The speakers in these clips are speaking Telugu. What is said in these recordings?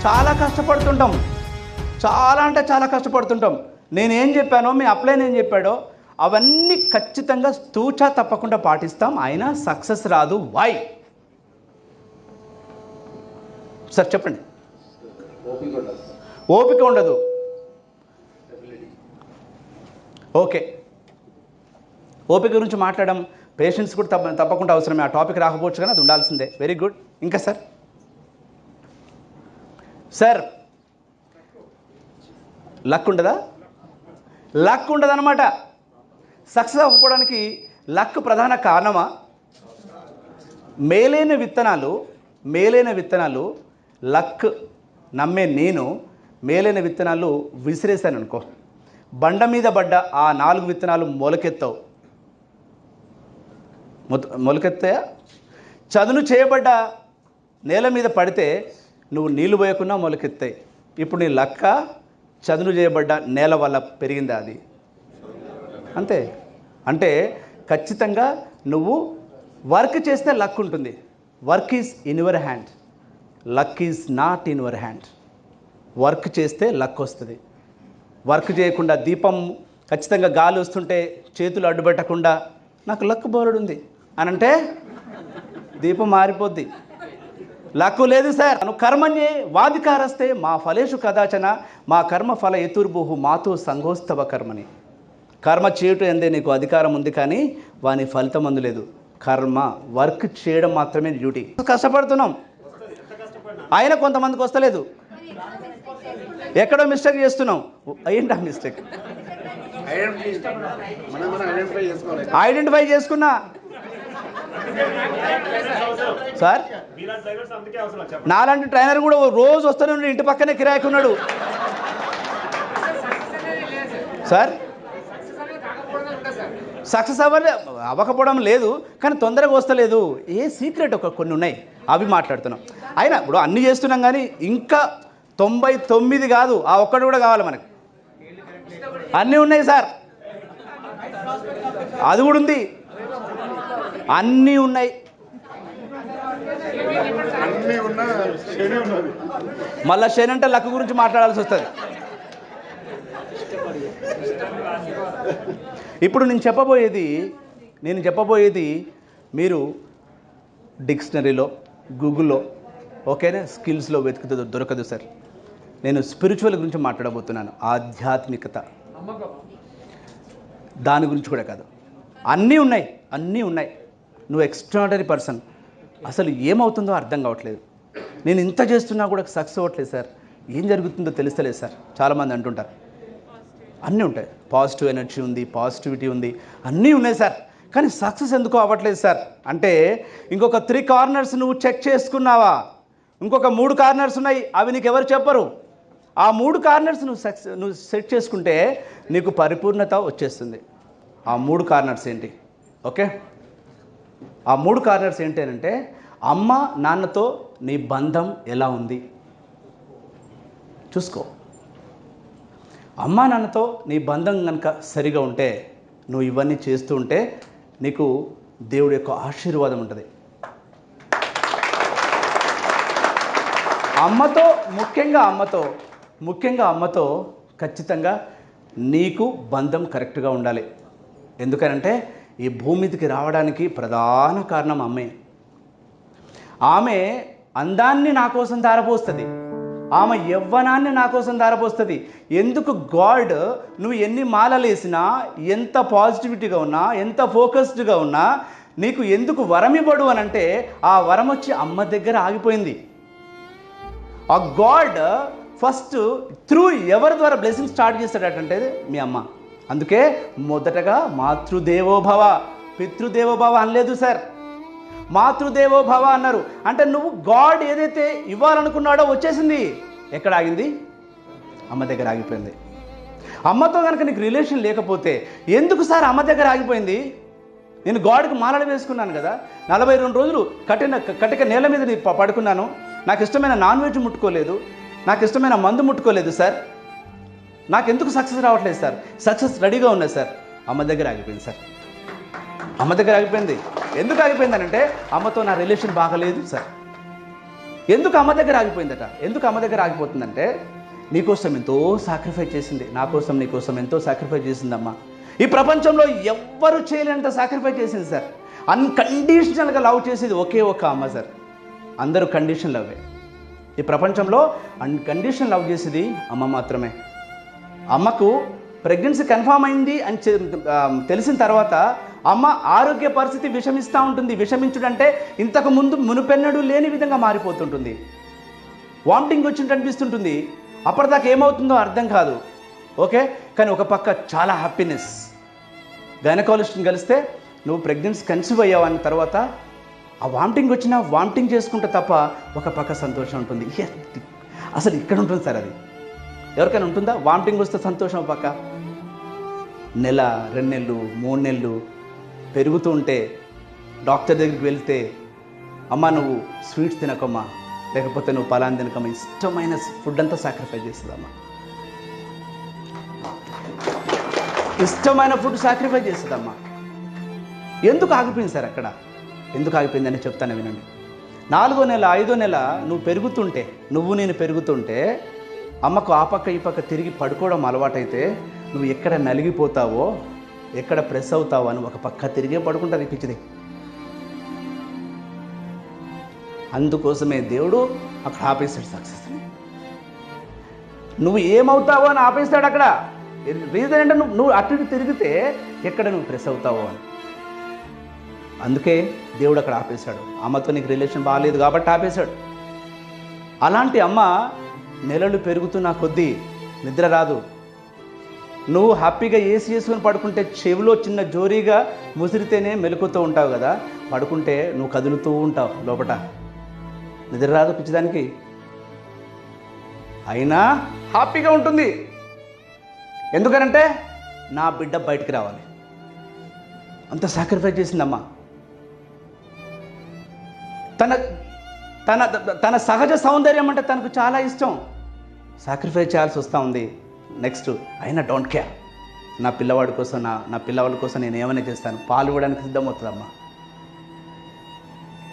చాలా కష్టపడుతుంటాం, చాలా అంటే చాలా కష్టపడుతుంటాం. నేనేం చెప్పానో మీ అప్లైన్ ఏం చెప్పాడో అవన్నీ ఖచ్చితంగా తూచా తప్పకుండా పాటిస్తాం, అయినా సక్సెస్ రాదు. వై సార్ చెప్పండి. ఓపిక ఉండదు. ఓకే, ఓపిక గురించి మాట్లాడడం, పేషెన్స్ కూడా తప్పకుండా అవసరమే. ఆ టాపిక్ రాకపోవచ్చు కానీ అది ఉండాల్సిందే. Very good. ఇంకా సార్ సార్ లక్ ఉండదా? లక్ ఉండదన్నమాట. సక్సెస్ అవ్వడానికి లక్ ప్రధాన కారణమా? మేలైన విత్తనాలు లక్ నమ్మే నేను మేలైన విత్తనాలు విసిరేశాను అనుకో, బండ మీద పడ్డ ఆ 4 విత్తనాలు మొలకెత్తాయా? చదును చేయబడ్డ నేల మీద పడితే నువ్వు నీళ్లు పోయకుండా మొలకెత్తాయి. ఇప్పుడు నీ లక్క చదును చేయబడ్డ నేల వల్ల పెరిగిందా? అది అంతే. అంటే ఖచ్చితంగా నువ్వు వర్క్ చేస్తే లక్ ఉంటుంది. Work is in your hand, luck is not in your hand. Work చేస్తే లక్ వస్తుంది. వర్క్ చేయకుండా దీపం ఖచ్చితంగా గాలి వస్తుంటే చేతులు అడ్డుపెట్టకుండా నాకు లక్ బోర్డు ఉంది అని అంటే దీపం మారిపోద్ది. లక్ లేదు సార్. నువ్వు కర్మణ్యే వాధికారస్తే మా ఫలేషు కదాచన మా కర్మ ఫల ఎతుర్భుహు మాతో సంగోస్తవ కర్మని. కర్మ చేయటం ఎందే నీకు అధికారం ఉంది, కానీ వాని ఫలితం అందులేదు. కర్మ వర్క్ చేయడం మాత్రమే డ్యూటీ. కష్టపడుతున్నాం, అయినా కొంతమందికి వస్తలేదు. ఎక్కడో మిస్టేక్ చేస్తున్నాం. ఏంటి ఆ మిస్టేక్? ఐడెంటిఫై చేసుకున్నా సార్. నాలాంటి ట్రైనర్ కూడా రోజు వస్తూనే ఉన్నాడు, ఇంటి పక్కనే కిరాయికి ఉన్నాడు సార్. సక్సెస్ అవ్వకపోవడం లేదు, కానీ తొందరగా వస్తలేదు. ఏ సీక్రెట్ కొన్ని ఉన్నాయి, అవి మాట్లాడుతున్నాం. అయినా ఇప్పుడు అన్నీ చేస్తున్నాం, కానీ ఇంకా 99 కాదు, ఆ ఒక్కటి కూడా కావాలి మనకి. అన్నీ ఉన్నాయి సార్, అది కూడా ఉంది, అన్నీ ఉన్నాయి. మళ్ళా శని అంటే లక్ గురించి మాట్లాడాల్సి వస్తుంది. ఇప్పుడు నేను చెప్పబోయేది మీరు డిక్షనరీలో, గూగుల్లో, ఓకేనా, స్కిల్స్లో వెతుకుతుంది దొరకదు సార్. నేను స్పిరిచువల్ గురించి మాట్లాడబోతున్నాను. ఆధ్యాత్మికత, దాని గురించి కూడా కాదు. అన్నీ ఉన్నాయి. నువ్వు ఎక్స్ట్రాడనరీ పర్సన్. అసలు ఏమవుతుందో అర్థం కావట్లేదు. నేను ఇంత చేస్తున్నా కూడా సక్సెస్ అవ్వట్లేదు సార్, ఏం జరుగుతుందో తెలుస్తలేదు సార్ చాలామంది అంటుంటారు. అన్నీ ఉంటాయి, పాజిటివ్ ఎనర్జీ ఉంది, పాజిటివిటీ ఉంది, అన్నీ ఉన్నాయి సార్, కానీ సక్సెస్ ఎందుకో అవ్వట్లేదు సార్ అంటే ఇంకొక 3 కార్నర్స్ నువ్వు చెక్ చేసుకున్నావా? ఇంకొక 3 కార్నర్స్ ఉన్నాయి, అవి నీకు ఎవరు చెప్పరు. ఆ 3 కార్నర్స్ నువ్వు సెట్ చేసుకుంటే నీకు పరిపూర్ణత వచ్చేస్తుంది. ఆ 3 కార్నర్స్ ఏంటి? ఓకే, ఆ 3 కార్నర్స్ ఏంటి అంటే, అమ్మ నాన్నతో నీ బంధం ఎలా ఉంది చూసుకో. అమ్మా నాన్నతో నీ బంధం కనుక సరిగా ఉంటే, నువ్వు ఇవన్నీ చేస్తూ ఉంటే నీకు దేవుడి యొక్క ఆశీర్వాదం ఉంటుంది. ముఖ్యంగా అమ్మతో ఖచ్చితంగా నీకు బంధం కరెక్ట్గా ఉండాలి. ఎందుకనంటే ఈ భూమి మీదకి రావడానికి ప్రధాన కారణం అమ్మే. ఆమె అందాన్ని నా కోసం ధారపోస్తుంది, ఆమె యవ్వనాన్ని నా కోసం ధారపోస్తుంది. ఎందుకు గాడ్ నువ్వు ఎన్ని మాలలు వేసినా, ఎంత పాజిటివిటీగా ఉన్నా, ఎంత ఫోకస్డ్గా ఉన్నా, నీకు ఎందుకు వరం ఇవ్వడు అని అంటే, ఆ వరం వచ్చి అమ్మ దగ్గర ఆగిపోయింది. ఆ గాడ్ ఫస్ట్ త్రూ ఎవరి ద్వారా బ్లెస్సింగ్ స్టార్ట్ చేస్తాడటంటే మీ అమ్మ. అందుకే మొదటగా మాతృదేవోభవ, పితృదేవోభవ అనలేదు సార్, మాతృదేవోభవ అన్నారు. అంటే నువ్వు గాడ్ ఏదైతే ఇవ్వాలనుకున్నాడో వచ్చేసింది. ఎక్కడ ఆగింది? అమ్మ దగ్గర ఆగిపోయింది. అమ్మతో కనుక నీకు రిలేషన్ లేకపోతే ఎందుకు సార్ అమ్మ దగ్గర ఆగిపోయింది? నేను గాడ్కి మాలలు వేసుకున్నాను కదా, 42 రోజులు కటిక నేల మీద పడుకున్నాను, నాకు ఇష్టమైన నాన్ వెజ్ ముట్టుకోలేదు, నాకు ఇష్టమైన మందు ముట్టుకోలేదు సార్, నాకెందుకు సక్సెస్ రావట్లేదు సార్? సక్సెస్ రెడీగా ఉన్నది సార్, అమ్మ దగ్గర ఆగిపోయింది సార్. అమ్మ దగ్గర ఆగిపోయింది. ఎందుకు ఆగిపోయిందనంటే అమ్మతో నా రిలేషన్ బాగలేదు సార్. ఎందుకు అమ్మ దగ్గర ఆగిపోయిందట? ఎందుకు అమ్మ దగ్గర ఆగిపోతుందంటే, నీకోసం ఎంతో సాక్రిఫైస్ చేసింది, నా కోసం నీ కోసం ఎంతో సాక్రిఫైస్ చేసిందమ్మా. ఈ ప్రపంచంలో ఎవ్వరు చేయలేనంత సాక్రిఫైస్ చేసింది సార్. అన్కండిషనల్గా లవ్ చేసేది ఒకే ఒక అమ్మ సార్. అందరూ కండిషన్ లవ్వే. ఈ ప్రపంచంలో అన్కండిషన్ లవ్ చేసేది అమ్మ మాత్రమే. అమ్మకు ప్రెగ్నెన్సీ కన్ఫామ్ అయింది అని తెలిసిన తర్వాత అమ్మ ఆరోగ్య పరిస్థితి విషమిస్తూ ఉంటుంది. విషమించుడంటే ఇంతకు ముందు మునుపెన్నడూ లేని విధంగా మారిపోతుంటుంది. వామిటింగ్ వచ్చినట్టు అనిపిస్తుంటుంది. అప్పటిదాకా ఏమవుతుందో అర్థం కాదు. ఓకే, కానీ ఒక పక్క చాలా హ్యాపీనెస్. గైనకాలజిస్ట్ని కలిస్తే నువ్వు ప్రెగ్నెన్సీ కన్సీవ్ అయ్యావు అన్న తర్వాత ఆ వామిటింగ్ వచ్చినా వామిటింగ్ చేసుకుంటే తప్ప ఒక పక్క సంతోషం ఉంటుంది. అసలు ఇక్కడ ఉంటుంది సార్. అది ఎవరికైనా ఉంటుందా? వామిటింగ్ వస్తే సంతోషం ఒక పక్క, నెల 2 నెలలు 3 నెలలు పెరుగుతూ ఉంటే డాక్టర్ దగ్గరికి వెళ్తే, అమ్మ నువ్వు స్వీట్స్ తినకమ్మా, లేకపోతే నువ్వు పలానా తినకమ్మా, ఇష్టమైన ఫుడ్ అంతా సాక్రిఫైస్ చేస్తుందమ్మా. ఇష్టమైన ఫుడ్ సాక్రిఫైస్ చేస్తుందమ్మా. ఎందుకు ఆగిపోయింది సార్ అక్కడ? ఎందుకు ఆగిపోయిందని చెప్తాను వినండి. 4వ నెల 5వ నెల నువ్వు పెరుగుతుంటే, నేను పెరుగుతుంటే అమ్మకు ఆ పక్క ఈ పక్క తిరిగి పడుకోవడం అలవాటైతే నువ్వు ఎక్కడ నలిగిపోతావో, ఎక్కడ ప్రెస్ అవుతావో అని ఒక పక్క తిరిగే పడుకుంటుంది పిచ్చిది. అందుకోసమే దేవుడు అక్కడ ఆపేస్తాడు సక్సెస్ని. నువ్వు ఏమవుతావో అని ఆపేస్తాడు అక్కడ. రీజన్ అంటే నువ్వు అటు తిరిగితే ఎక్కడ నువ్వు ప్రెస్ అవుతావో అని. అందుకే దేవుడు అక్కడ ఆపేశాడు. అమ్మతో నీకు రిలేషన్ బాగాలేదు కాబట్టి ఆపేశాడు. అలాంటి అమ్మ నెలలు పెరుగుతున్న కొద్దీ నిద్ర రాదు. నువ్వు హ్యాపీగా ఏసీ చేసుకుని పడుకుంటే చెవిలో చిన్న జోరీగా ముసిరితేనే మెలుకుతూ ఉంటావు కదా, పడుకుంటే నువ్వు కదులుతూ ఉంటావు లోపట. నిద్ర రాదు పిచ్చిదానికి, అయినా హ్యాపీగా ఉంటుంది. ఎందుకనంటే నా బిడ్డ బయటికి రావాలి. అంత సాక్రిఫైస్ చేసిందమ్మా. తన తన తన సహజ సౌందర్యం అంటే తనకు చాలా ఇష్టం. సాక్రిఫైస్ చేయాల్సి వస్తూ ఉంది. నెక్స్ట్ అయినా డోంట్ కేర్. నా పిల్లవాడి కోసం, నా పిల్లవాడి కోసం నేను ఏమైనా చేస్తాను. పాలు ఇవ్వడానికి సిద్ధమవుతుందమ్మా.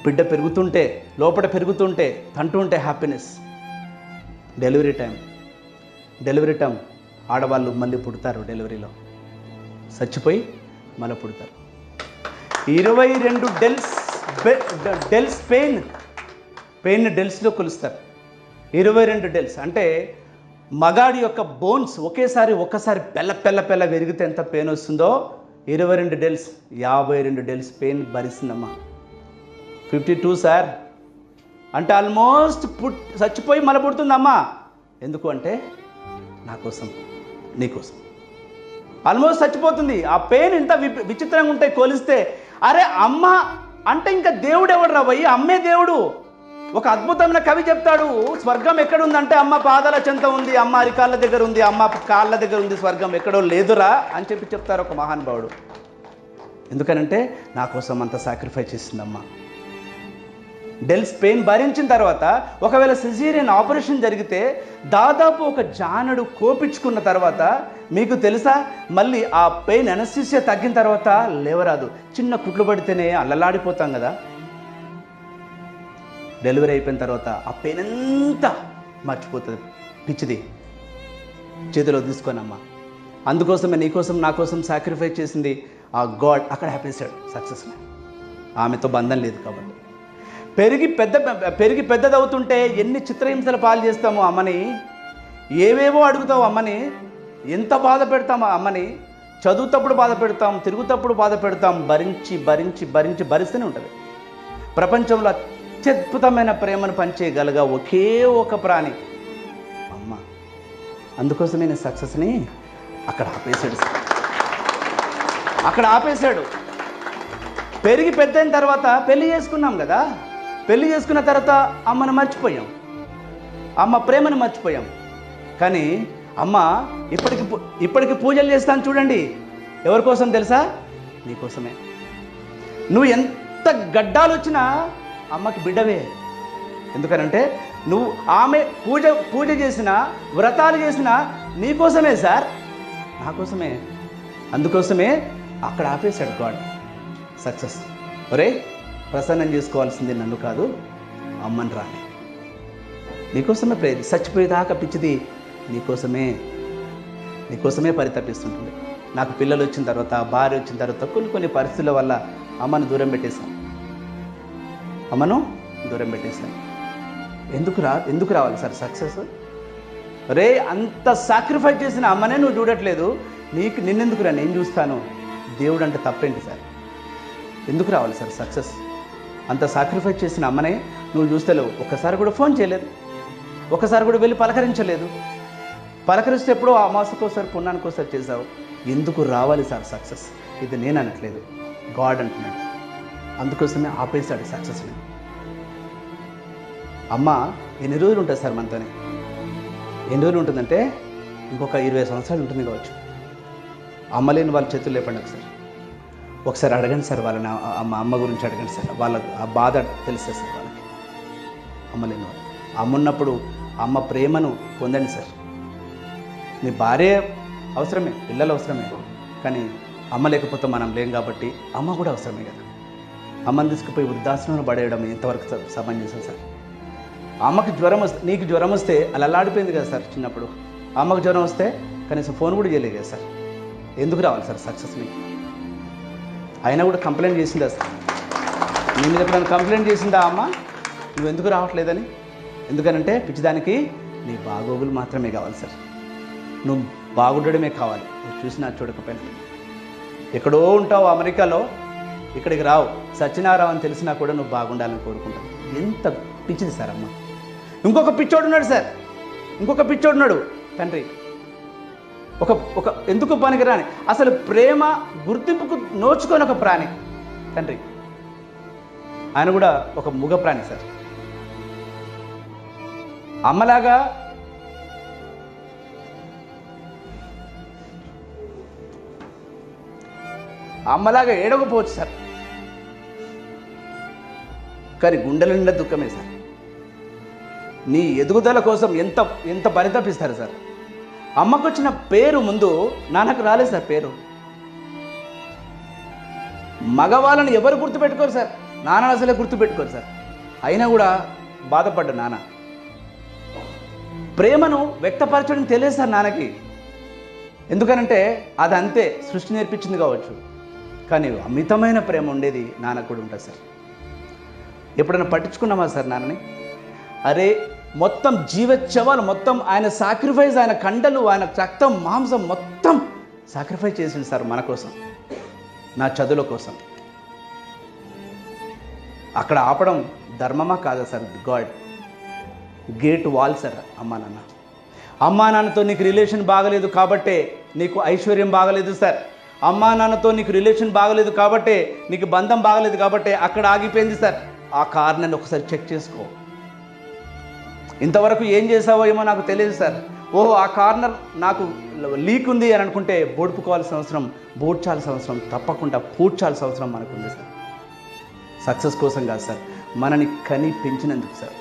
బిడ్డ పెరుగుతుంటే, లోపల పెరుగుతుంటే, తంటుంటే హ్యాపీనెస్. డెలివరీ టైం ఆడవాళ్ళు మళ్ళీ పుడతారు. డెలివరీలో చచ్చిపోయి మళ్ళీ పుడతారు. 22 డెల్స్ పెయిన్ డెల్స్లో కొలుస్తారు. 22 డెల్స్ అంటే మగాడి యొక్క బోన్స్ ఒక్కసారి పెల్ల విరిగితే ఎంత పెయిన్ వస్తుందో 22 డెల్స్ 52 డెల్స్ పెయిన్ భరిస్తుందమ్మా. 52 సార్ అంటే ఆల్మోస్ట్ చచ్చిపోయి మళ్ళీ పుడుతుందమ్మా. ఎందుకు అంటే నా కోసం, నీ కోసం. ఆల్మోస్ట్ చచ్చిపోతుంది. ఆ పెయిన్ ఇంత విచిత్రంగా ఉంటాయి కోలిస్తే. అరే అమ్మ అంటే ఇంకా దేవుడు ఎవడు రా భయ్య? అమ్మే దేవుడు. ఒక అద్భుతమైన కవి చెప్తాడు, స్వర్గం ఎక్కడుందంటే అమ్మ పాదాల చెంత ఉంది, అమ్మ అరికాళ్ళ దగ్గర ఉంది, అమ్మ కాళ్ళ దగ్గర ఉంది, స్వర్గం ఎక్కడో లేదురా అని చెప్తారు ఒక మహానుభావుడు. ఎందుకనంటే నా కోసం అంత సాక్రిఫైస్ చేసిందమ్మా. డెల్స్ పెయిన్ భరించిన తర్వాత ఒకవేళ సిజేరియన్ ఆపరేషన్ జరిగితే దాదాపు ఒక జానడు కోపించుకున్న తర్వాత మీకు తెలుసా, మళ్ళీ ఆ పెయిన్ అనస్థీసియా తగ్గిన తర్వాత లేవరాదు. చిన్న కుట్లు పడితేనే అల్లలాడిపోతాం కదా. డెలివరీ అయిపోయిన తర్వాత ఆ పెయిన్ అంతా మర్చిపోతుంది పిచ్చిది. చేతిలో తీసుకోనమ్మా. అందుకోసమే నీకోసం నా కోసం సాక్రిఫైస్ చేసింది ఆ గాడ్. అక్కడ ఆపేశాడు సక్సెస్ని. ఆమెతో బంధం లేదు కాబట్టి. పెరిగి పెద్దదవుతుంటే ఎన్ని చిత్రహింసలు పాలు చేస్తామో అమ్మని, ఏవేవో అడుగుతావు అమ్మని, ఎంత బాధ పెడతామో అమ్మని. చదువుతప్పుడు బాధ పెడతాం, తిరుగుతప్పుడు బాధ పెడతాం. భరిస్తూనే ఉంటుంది. ప్రపంచంలో అత్యద్భుతమైన ప్రేమను పంచేయగలగ ఒకే ఒక ప్రాణి అమ్మ. అందుకోసమే నేను సక్సెస్ని అక్కడ ఆపేశాడు. పెరిగి పెద్దయిన తర్వాత పెళ్లి చేసుకున్నాం కదా. పెళ్లి చేసుకున్న తర్వాత అమ్మను మర్చిపోయాం, అమ్మ ప్రేమను మర్చిపోయాం. కానీ అమ్మ ఇప్పటికి పూజలు చేస్తాను చూడండి. ఎవరి కోసం తెలుసా? నీకోసమే. నువ్వు ఎంత గడ్డాలు వచ్చినా అమ్మకి బిడ్డవే. ఎందుకనంటే నువ్వు ఆమె పూజ చేసినా, వ్రతాలు చేసినా నీకోసమే సార్, నా కోసమే. అందుకోసమే అక్కడ ఆపేశాడు గాడ్ సక్సెస్. ఒరే ప్రసన్నం చేసుకోవాల్సింది నన్ను కాదు, అమ్మని రాని. నీకోసమే ప్రేయర్, చచ్చిపోయేదాకా పిచ్చిది నీకోసమే పరితపిస్తుంటుంది. నాకు పిల్లలు వచ్చిన తర్వాత, భార్య వచ్చిన తర్వాత కొన్ని పరిస్థితుల వల్ల అమ్మను దూరం పెట్టేశాను. ఎందుకు రావాలి సార్ సక్సెస్? రే, అంత సాక్రిఫైస్ చేసిన అమ్మనే నువ్వు చూడట్లేదు, నిన్నెందుకురా నేను చూస్తాను. దేవుడు అంటే తప్పేంటి సార్? ఎందుకు రావాలి సార్ సక్సెస్? అంత సాక్రిఫైస్ చేసిన అమ్మనే నువ్వు చూస్తలేవు. ఒక్కసారి కూడా ఫోన్ చేయలేదు, ఒకసారి కూడా వెళ్ళి పలకరించలేదు. పలకరిస్తే ఎప్పుడో అమాసకోసారి పుణ్యానికోసారి చేసావు. ఎందుకు రావాలి సార్ సక్సెస్? ఇది నేను అనట్లేదు, గాడ్ అంటున్నాడు. అందుకోసమే ఆపేశాడు సక్సెస్ని. అమ్మ ఎన్ని రోజులు ఉంటుంది సార్ మనతోనే? ఎన్ని రోజులు ఉంటుందంటే ఇంకొక 20 సంవత్సరాలు ఉంటుంది కావచ్చు. అమ్మ లేని వాళ్ళ చేతులు లేపండి ఒకసారి అడగండి సార్ వాళ్ళని. అమ్మ గురించి అడగండి సార్. వాళ్ళ ఆ బాధ తెలుస్తుంది సార్ వాళ్ళకి. అమ్మ లేని వాళ్ళు, అమ్మ ఉన్నప్పుడు అమ్మ ప్రేమను పొందండి సార్. నీ భార్య అవసరమే, పిల్లలు అవసరమే, కానీ అమ్మ లేకపోతే మనం లేం కాబట్టి అమ్మ కూడా అవసరమే కదా. అమ్మని తీసుకుపోయి వృద్ధాశ్రమంలో పడేయడం ఎంతవరకు సమంజసం సార్? అమ్మకి జ్వరం వస్తే, నీకు జ్వరం వస్తే అలా అల్లాడిపోయింది కదా సార్ చిన్నప్పుడు. అమ్మకు జ్వరం వస్తే కనీసం ఫోన్ కూడా చేయలేదు కదా సార్. ఎందుకు రావాలి సార్ సక్సెస్ మీకు? అయినా కూడా కంప్లైంట్ చేసిందా సార్? నీ మీద ఎప్పుడైనా కంప్లైంట్ చేసిందా అమ్మ నువ్వు ఎందుకు రావట్లేదని? ఎందుకనంటే పిచ్చిదానికి నీ బాగోగులు మాత్రమే కావాలి సార్. నువ్వు బాగుండడమే కావాలి, నువ్వు చూసినా చూడకపోయినా. ఎక్కడో ఉంటావు అమెరికాలో, ఇక్కడికి రావు, సత్యనారావు అని తెలిసినా కూడా నువ్వు బాగుండాలని కోరుకుంటావు. ఎంత పిచ్చిది సార్ అమ్మ. ఇంకొక పిచ్చోడు ఉన్నాడు తండ్రి, ఒక ఎందుకు పనికిరాని, అసలు ప్రేమ గుర్తింపుకు నోచుకొని ఒక ప్రాణి తండ్రి. ఆయన కూడా ఒక మూగ ప్రాణి సార్. అమ్మలాగా ఏడవకపోవచ్చు సార్, కానీ గుండెల నిండా దుఃఖమే సార్. నీ ఎదుగుదల కోసం ఎంత పరితపిస్తారు సార్. అమ్మకు వచ్చిన పేరు ముందు నాన్నకు రాలేదు సార్ పేరు. మగవాళ్ళని ఎవరు గుర్తుపెట్టుకోరు సార్, నాన్న అసలే గుర్తుపెట్టుకోరు సార్. అయినా కూడా బాధపడ్డ నాన్న. ప్రేమను వ్యక్తపరచడం తెలియదు సార్ నాన్నకి. ఎందుకనంటే అది అంతే, సృష్టి నేర్పించింది కావచ్చు, కానీ అమితమైన ప్రేమ ఉండేది నాన్నకు కూడా ఉంటుంది సార్. ఎప్పుడైనా పట్టించుకున్నామా సార్ నాన్నని? అరే, మొత్తం జీవోత్సవాలు, మొత్తం ఆయన సాక్రిఫైస్, ఆయన కండలు, ఆయన రక్తం, మాంసం మొత్తం సాక్రిఫైస్ చేసింది సార్ మన కోసం, నా చదువుల కోసం. అక్కడ ఆపడం ధర్మమా కాదా sir? God gate wall sir. అమ్మా నాన్నతో నీకు రిలేషన్ బాగలేదు కాబట్టే నీకు ఐశ్వర్యం బాగలేదు సార్. అమ్మా నాన్నతో నీకు రిలేషన్ బాగలేదు కాబట్టే నీకు బంధం బాగలేదు కాబట్టే అక్కడ ఆగిపోయింది సార్. ఆ కారణాన్ని ఒకసారి చెక్ చేసుకో. ఇంతవరకు ఏం చేసావో ఏమో నాకు తెలియదు సార్. ఓహో, ఆ కార్నర్ నాకు లీక్ ఉంది అని అనుకుంటే బోడ్పుకోవాల్సిన అవసరం, బోడ్చాల్సిన అవసరం, తప్పకుండా పూడ్చాల్సిన అవసరం మనకుంది సార్. సక్సెస్ కోసం కాదు సార్, మనని కని పెంచినందుకు సార్.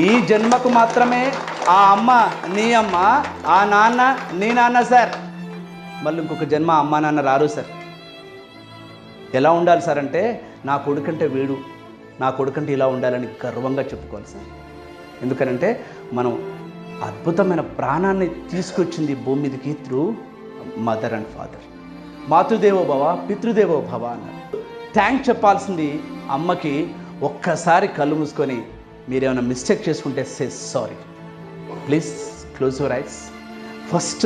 ఈ జన్మకు మాత్రమే ఆ అమ్మ నీ అమ్మ, ఆ నాన్న నీ నాన్న సార్. మళ్ళీ ఇంకొక జన్మ అమ్మ నాన్న రారు సార్. ఎలా ఉండాలి సార్ అంటే, నా కొడుకంటే వీడు, నా కొడుకంటే ఇలా ఉండాలని గర్వంగా చెప్పుకోవాలి సార్. ఎందుకనంటే మనం అద్భుతమైన ప్రాణాన్ని తీసుకొచ్చింది భూమి మీదకి త్రూ మదర్ అండ్ ఫాదర్. మాతృదేవో భవ పితృదేవో భవ అన్నారు. థ్యాంక్స్ చెప్పాల్సింది అమ్మకి. ఒక్కసారి కళ్ళు మూసుకొని మీరేమైనా మిస్టేక్ చేసుకుంటే say sorry. Please close your eyes. First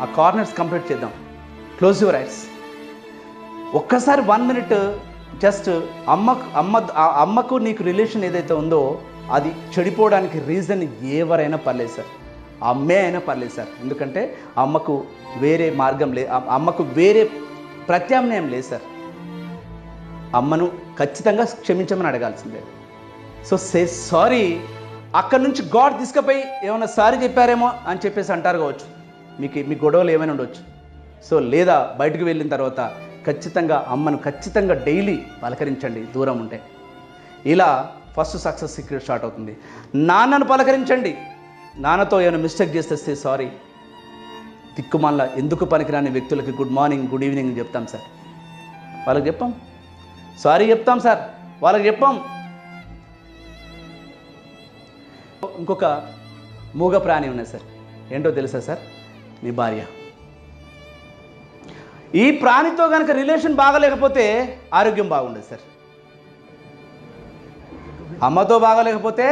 ఆ కార్నర్స్ కంప్లీట్ చేద్దాం. Close your eyes. ఒక్కసారి 1 minute జస్ట్ అమ్మకు నీకు రిలేషన్ ఏదైతే ఉందో అది చెడిపోవడానికి రీజన్ ఎవరైనా పర్లేదు సార్, అమ్మే అయినా పర్లేదు సార్. ఎందుకంటే అమ్మకు వేరే మార్గం లేదు, అమ్మకు వేరే ప్రత్యామ్నాయం లేదు సార్. అమ్మను ఖచ్చితంగా క్షమించమని అడగాల్సిందే. So say sorry. అక్కడి నుంచి గాడ్ తీసుకుపోయి ఏమైనా సారీ చెప్పారేమో అని చెప్పేసి అంటారు కావచ్చు, మీ గొడవలు ఏమైనా ఉండవచ్చు. సో లేదా బయటకు వెళ్ళిన తర్వాత ఖచ్చితంగా అమ్మను ఖచ్చితంగా డైలీ పలకరించండి దూరం ఉంటే. ఇలా ఫస్ట్ సక్సెస్ సీక్రెట్ స్టార్ట్ అవుతుంది. నాన్నను పలకరించండి. నాన్నతో ఏమైనా మిస్టేక్ చేస్తే సారీ. దిక్కుమాల ఎందుకు పనికిరాని వ్యక్తులకి గుడ్ మార్నింగ్ గుడ్ ఈవినింగ్ చెప్తాం సార్, వాళ్ళకి చెప్పాం. సారీ చెప్తాం సార్, వాళ్ళకి చెప్పాం. ఇంకొక మూగ ప్రాణి ఉన్నది సార్. ఏంటో తెలుసా సార్? మీ భార్య. ఈ ప్రాణితో కనుక రిలేషన్ బాగలేకపోతే ఆరోగ్యం బాగుండదు సార్. అమ్మతో బాగలేకపోతే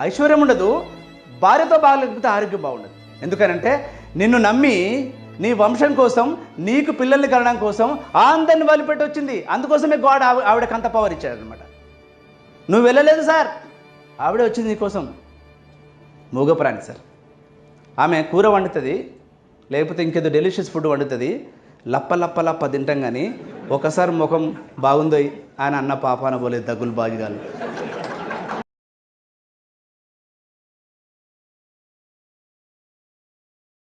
ఐశ్వర్యం ఉండదు, భార్యతో బాగలేకపోతే ఆరోగ్యం బాగుండదు. ఎందుకనంటే నిన్ను నమ్మి నీ వంశం కోసం, నీకు పిల్లల్ని కనడం కోసం అందరిని వదిలిపెట్టి వచ్చింది. అందుకోసమే గాడ్ ఆవిడకి అంత పవర్ ఇచ్చాడనమాట. నువ్వు వెళ్ళలేదు సార్, ఆవిడే వచ్చింది నీకోసం. మూగ ప్రాణి సార్. ఆమె కూర వండుతుంది, లేకపోతే ఇంకేదో డెలిషియస్ ఫుడ్ వండుతుంది, లప్ప లప్ప లప్ప తింటాం. కానీ ఒకసారి ముఖం బాగుందో అని అన్న పాపాన పోలేదు దగ్గులు బాజిగాలు.